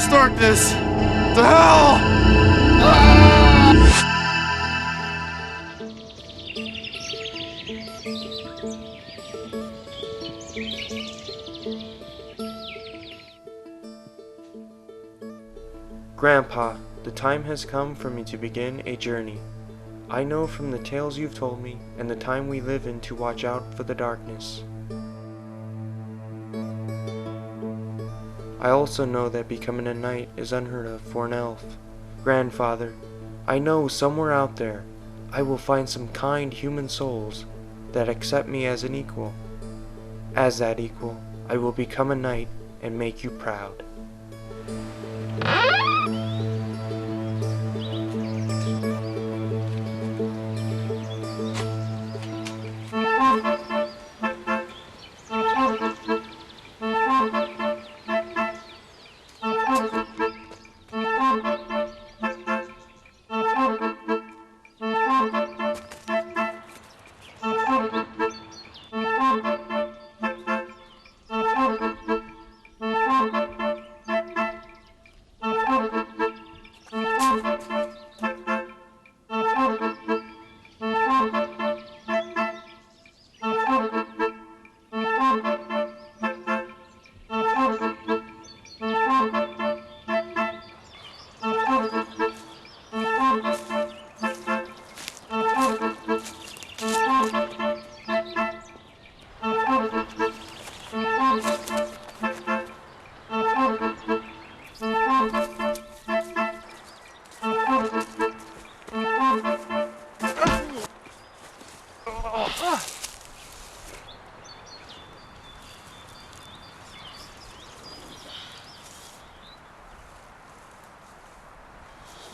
this darkness! To hell! Grandpa, the time has come for me to begin a journey. I know from the tales you've told me and the time we live in to watch out for the darkness. I also know that becoming a knight is unheard of for an elf. Grandfather, I know somewhere out there I will find some kind human souls that accept me as an equal. As that equal, I will become a knight and make you proud.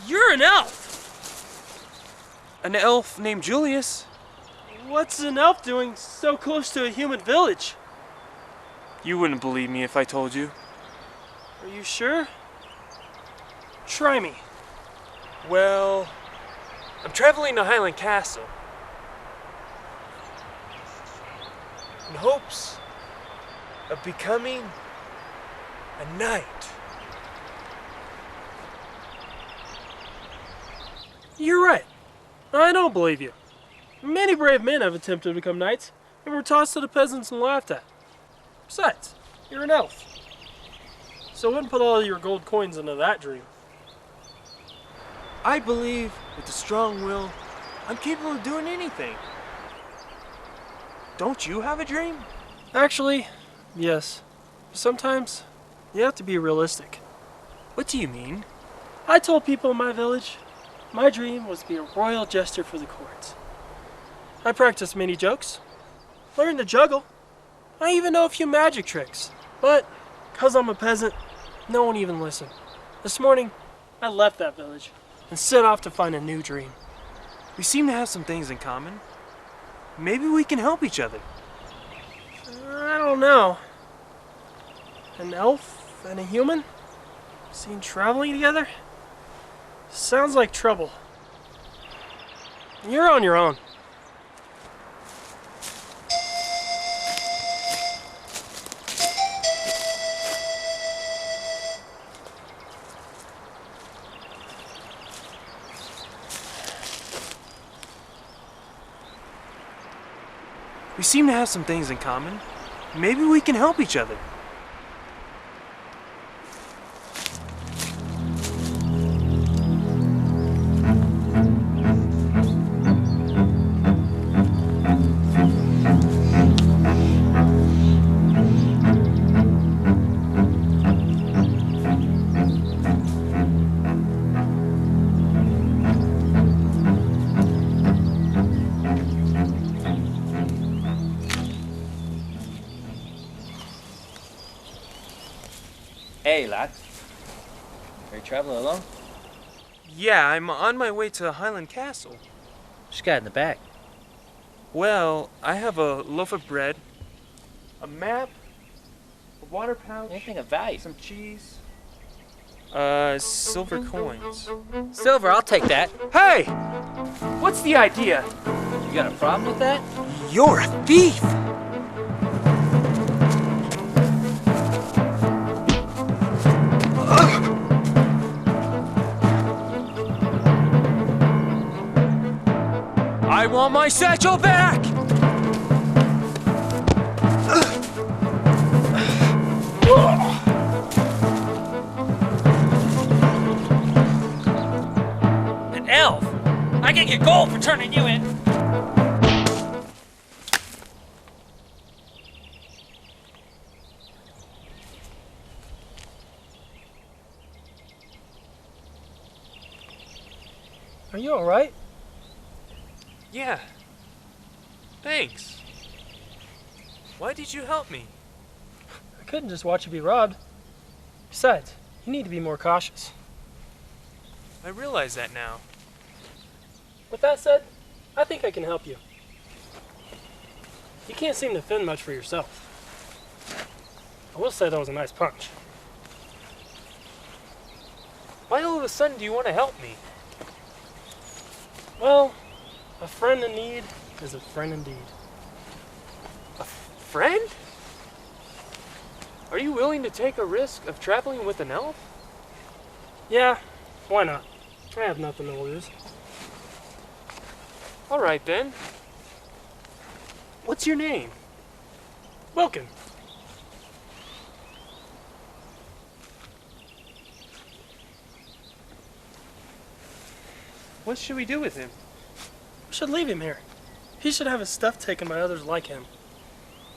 You're an elf! An elf named Julius? What's an elf doing so close to a human village? You wouldn't believe me if I told you. Are you sure? Try me. Well, I'm traveling to Highland Castle in hopes of becoming a knight. You're right. I don't believe you. Many brave men have attempted to become knights and were tossed to the peasants and laughed at. Besides, you're an elf. So I wouldn't put all your gold coins into that dream. I believe with a strong will, I'm capable of doing anything. Don't you have a dream? Actually, yes. Sometimes you have to be realistic. What do you mean? I told people in my village my dream was to be a royal jester for the court. I practiced many jokes, learned to juggle. I even know a few magic tricks. But, because I'm a peasant, no one even listened. This morning, I left that village and set off to find a new dream. We seem to have some things in common. Maybe we can help each other. I don't know. An elf and a human? Seen traveling together? Sounds like trouble. You're on your own. We seem to have some things in common. Maybe we can help each other. Hey, lad. Are you traveling alone? Yeah, I'm on my way to Highland Castle. What's got in the bag? Well, I have a loaf of bread, a map, a water pouch, Anything of value? some cheese, silver coins. Silver, I'll take that. Hey! What's the idea? You got a problem with that? You're a thief! want my satchel back! An elf! I can get gold for turning you in! Are you alright? Yeah. Thanks. Why did you help me? I couldn't just watch you be robbed. Besides, you need to be more cautious. I realize that now. With that said, I think I can help you. You can't seem to fend much for yourself. I will say that was a nice punch. Why all of a sudden do you want to help me? Well, a friend in need is a friend indeed. A friend? Are you willing to take a risk of traveling with an elf? Yeah, why not? I have nothing to lose. Alright then. What's your name? Wilkin. What should we do with him? We should leave him here. He should have his stuff taken by others like him.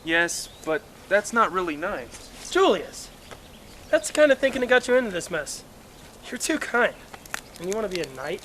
Yes, but that's not really nice. Julius! That's the kind of thinking that got you into this mess. You're too kind. And you want to be a knight?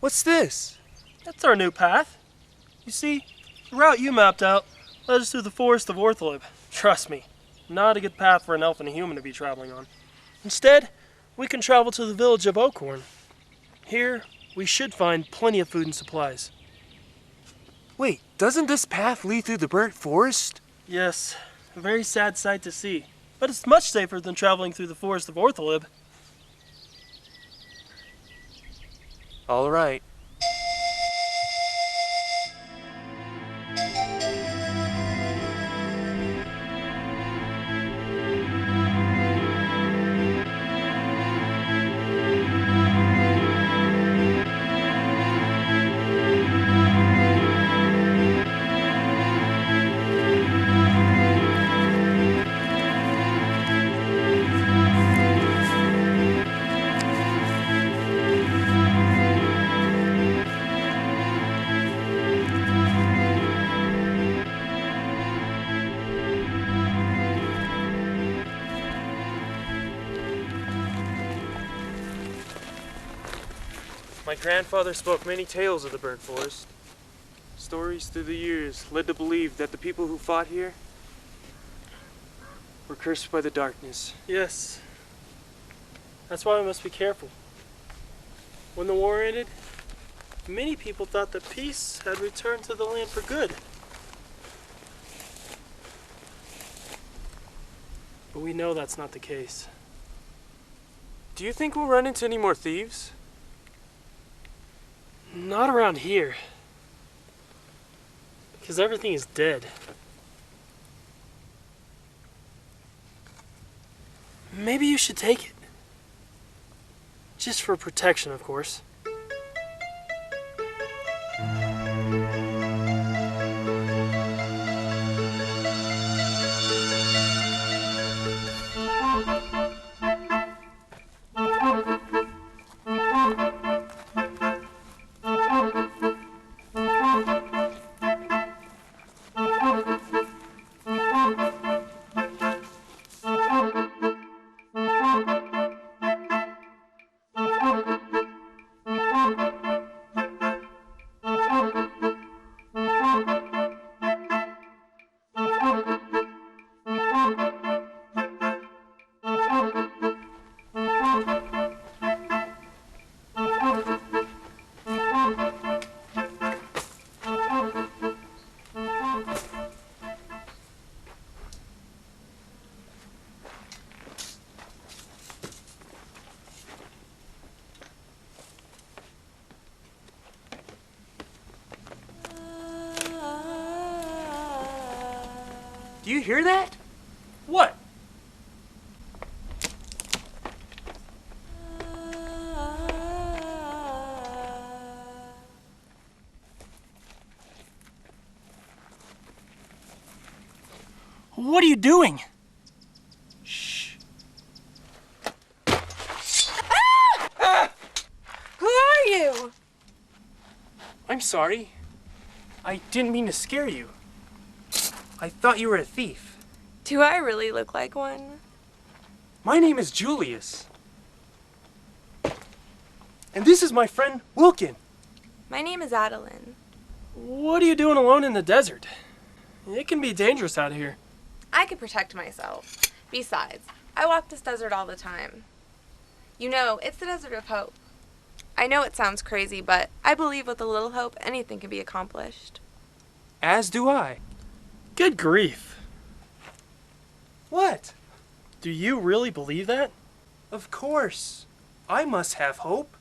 What's this? That's our new path. You see, the route you mapped out led us through the forest of Ortholib. Trust me, not a good path for an elf and a human to be traveling on. Instead, we can travel to the village of Oakhorn. Here, we should find plenty of food and supplies. Wait, doesn't this path lead through the burnt forest? Yes, a very sad sight to see, but it's much safer than traveling through the forest of Ortholib. All right. My grandfather spoke many tales of the burnt forest. Stories through the years led to believe that the people who fought here were cursed by the darkness. Yes, that's why we must be careful. When the war ended, many people thought that peace had returned to the land for good. But we know that's not the case. Do you think we'll run into any more thieves? Not around here. Because everything is dead. Maybe you should take it. Just for protection, of course. Do you hear that? What? What are you doing? Shh. Who are you? I'm sorry. I didn't mean to scare you. I thought you were a thief. Do I really look like one? My name is Julius. And this is my friend Wilkin. My name is Adeline. What are you doing alone in the desert? It can be dangerous out here. I could protect myself. Besides, I walk this desert all the time. You know, it's the desert of hope. I know it sounds crazy, but I believe with a little hope, anything can be accomplished. As do I. Good grief. What? Do you really believe that? Of course. I must have hope.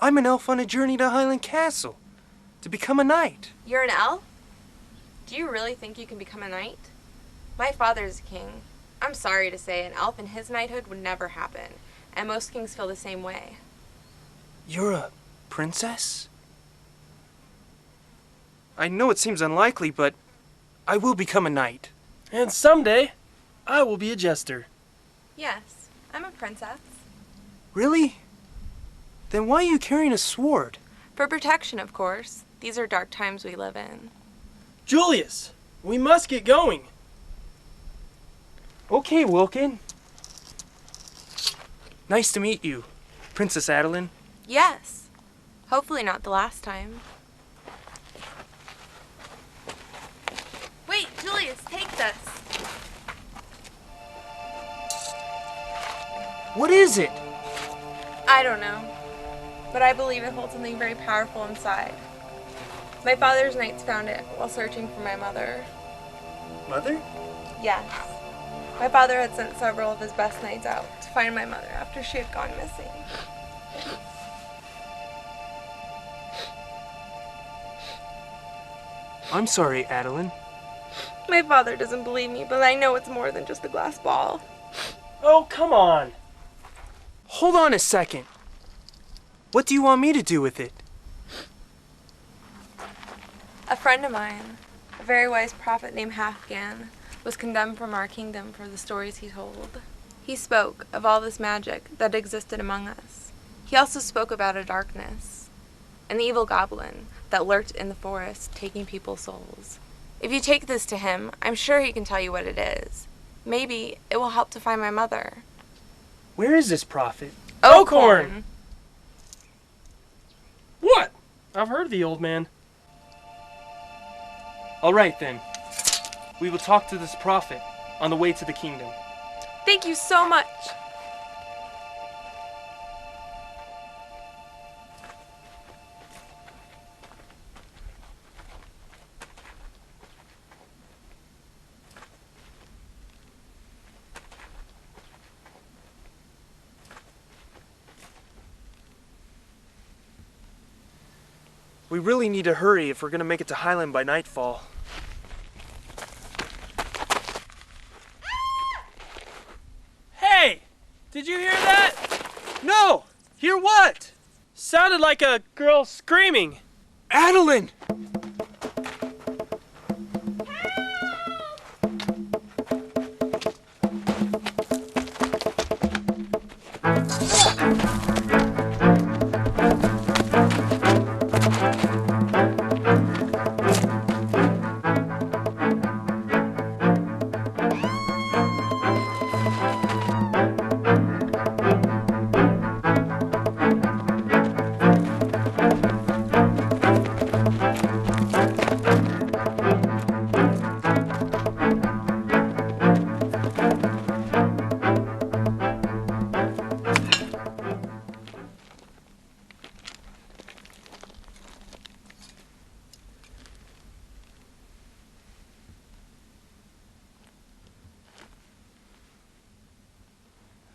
I'm an elf on a journey to Highland Castle to become a knight. You're an elf? Do you really think you can become a knight? My father's a king. I'm sorry to say, an elf in his knighthood would never happen, and most kings feel the same way. You're a princess? I know it seems unlikely, but I will become a knight. And someday, I will be a jester. Yes, I'm a princess. Really? Then why are you carrying a sword? For protection, of course. These are dark times we live in. Julius, we must get going. Okay, Wilkin. Nice to meet you, Princess Adeline. Yes. Hopefully not the last time. Wait, Julius, take this. What is it? I don't know, but I believe it holds something very powerful inside. My father's knights found it while searching for my mother. Mother? Yes. My father had sent several of his best knights out to find my mother after she had gone missing. I'm sorry, Adeline. My father doesn't believe me, but I know it's more than just a glass ball. Oh, come on. Hold on a second. What do you want me to do with it? A friend of mine, a very wise prophet named Halfgan, was condemned from our kingdom for the stories he told. He spoke of all this magic that existed among us. He also spoke about a darkness, an evil goblin that lurked in the forest, taking people's souls. If you take this to him, I'm sure he can tell you what it is. Maybe it will help to find my mother. Where is this prophet? Oakhorn! What? I've heard of the old man. All right, then. We will talk to this prophet on the way to the kingdom. Thank you so much. We really need to hurry if we're going to make it to Highland by nightfall. Hey! Did you hear that? No! Hear what? Sounded like a girl screaming. Adeline!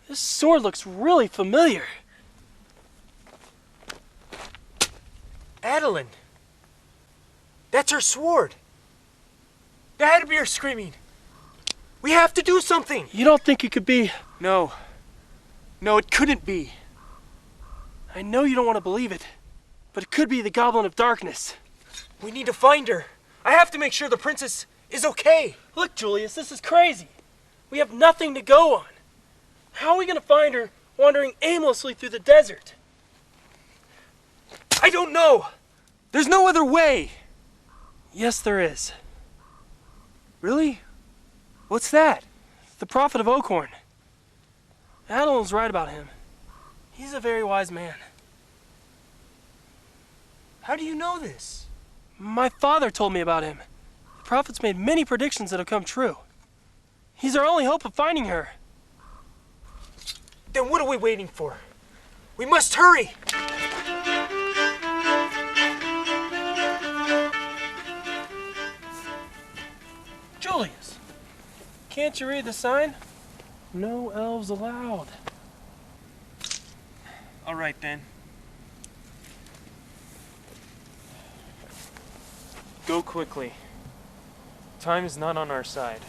This sword looks really familiar. Adeline! That's her sword! That had to be her screaming. We have to do something! You don't think it could be... No. No, it couldn't be. I know you don't want to believe it, but it could be the Goblin of Darkness. We need to find her. I have to make sure the princess is okay. Look, Julius, this is crazy. We have nothing to go on. How are we going to find her wandering aimlessly through the desert? I don't know. There's no other way. Yes, there is. Really? What's that? The Prophet of Oakhorn. Adol's right about him. He's a very wise man. How do you know this? My father told me about him. The prophet's made many predictions that have come true. He's our only hope of finding her. Then what are we waiting for? We must hurry! Julius, can't you read the sign? No elves allowed. All right, then. Go quickly. Time is not on our side.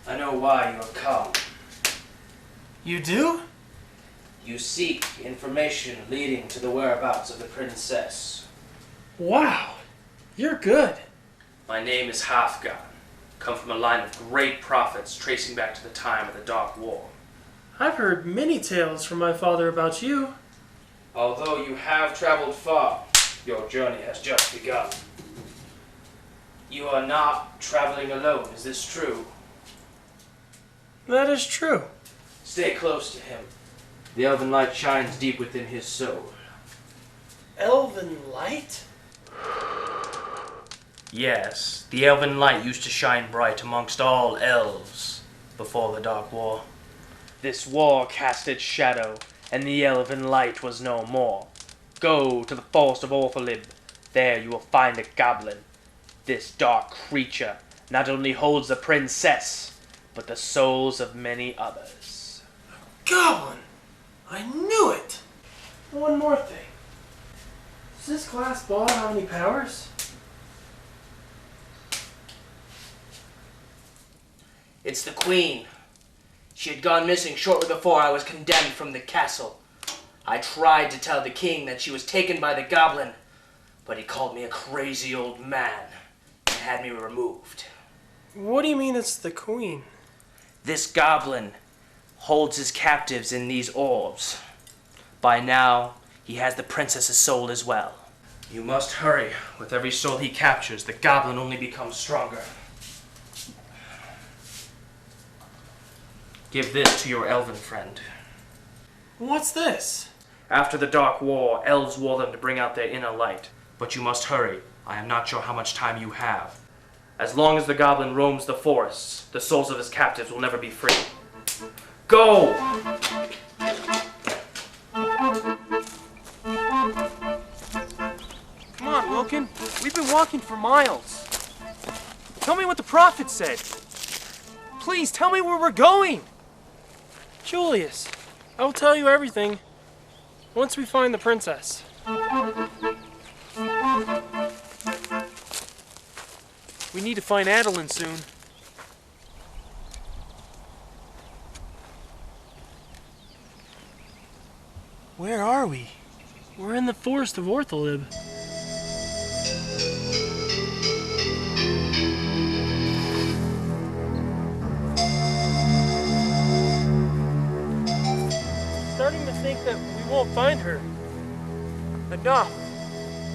I know why you have come. You do? You seek information leading to the whereabouts of the princess. Wow, you're good. My name is Halfgon. Come from a line of great prophets tracing back to the time of the Dark War. I've heard many tales from my father about you. Although you have traveled far, your journey has just begun. You are not traveling alone, is this true? That is true. Stay close to him. The elven light shines deep within his soul. Elven light? Yes, the elven light used to shine bright amongst all elves before the Dark War. This war cast its shadow, and the elven light was no more. Go to the forest of Ortholib. There you will find a goblin. This dark creature not only holds the princess, but the souls of many others. Goblin! I knew it! One more thing. Does this glass ball have any powers? It's the queen. She had gone missing shortly before I was condemned from the castle. I tried to tell the king that she was taken by the goblin, but he called me a crazy old man and had me removed. What do you mean it's the queen? This goblin holds his captives in these orbs. By now, he has the princess's soul as well. You must hurry. With every soul he captures, the goblin only becomes stronger. Give this to your elven friend. What's this? After the Dark War, elves wore them to bring out their inner light. But you must hurry. I am not sure how much time you have. As long as the goblin roams the forests, the souls of his captives will never be free. Go! Come on, Wilkin. We've been walking for miles. Tell me what the prophet said. Please, tell me where we're going. Julius, I will tell you everything once we find the princess. We need to find Adeline soon. Where are we? We're in the forest of Ortholib. Starting to think that we won't find her. Enough.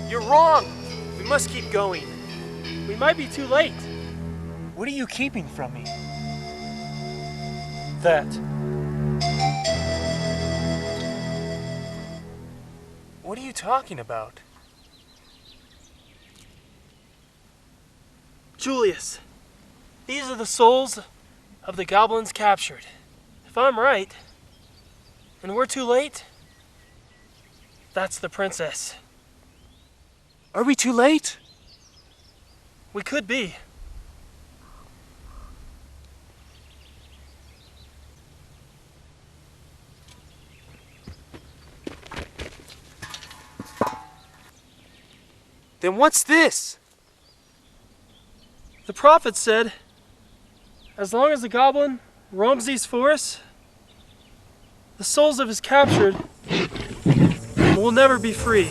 You're wrong. We must keep going. We might be too late. What are you keeping from me? That. What are you talking about? Julius, these are the souls of the goblins captured. If I'm right, and we're too late, that's the princess. Are we too late? We could be. Then what's this? The prophet said, as long as the goblin roams these forests, the souls of his captured will never be free.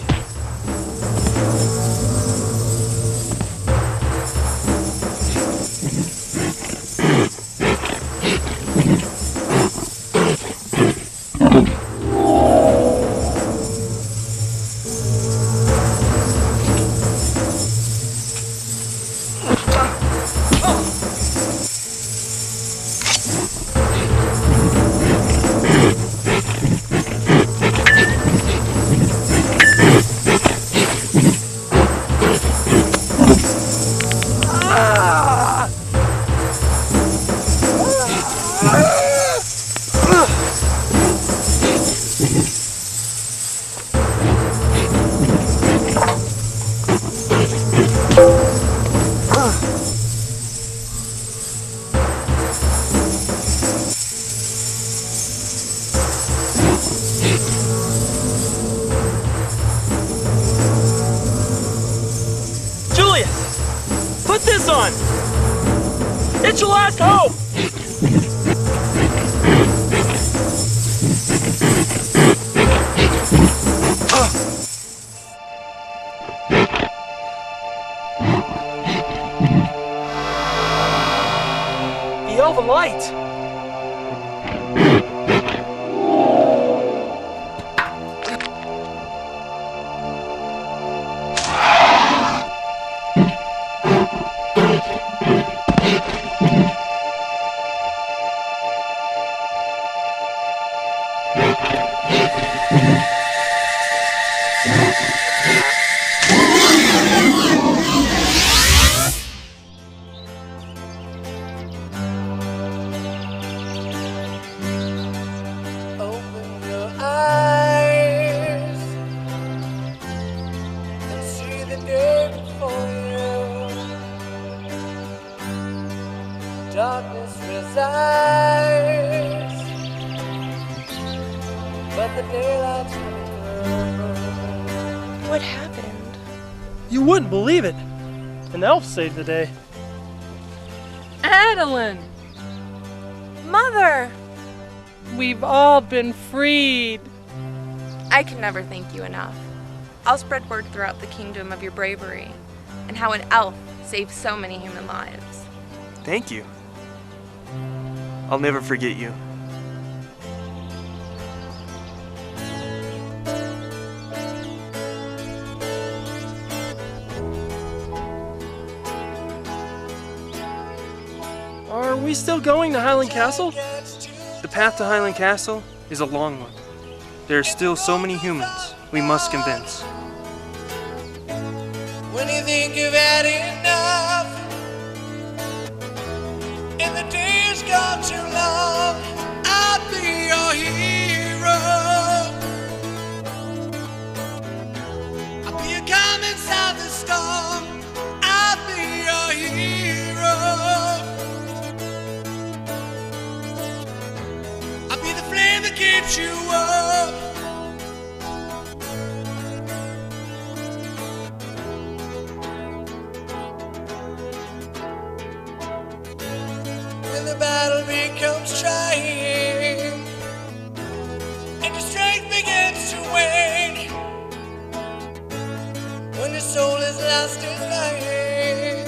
Put this on! It's your last hope! The elven light! Darkness resides, but the daylight's coming through. What happened? You wouldn't believe it. An elf saved the day. Adeline! Mother! We've all been freed. I can never thank you enough. I'll spread word throughout the kingdom of your bravery and how an elf saved so many human lives. Thank you. I'll never forget you. Are we still going to Highland Castle? The path to Highland Castle is a long one. There are still so many humans we must convince. When you think you've had enough and the day has gone too long, I'll be your hero. I'll be a calm inside the storm. I'll be your hero. I'll be the flame that keeps you up. When the battle becomes trying and your strength begins to wane, when your soul is lost in lying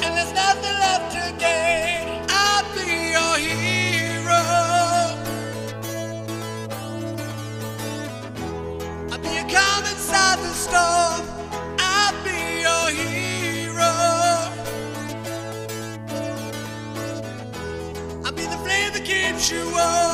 and there's nothing left to gain, I'll be your hero. I'll be a calm inside the storm. I'll be your hero. I'll be the flame that keeps you warm.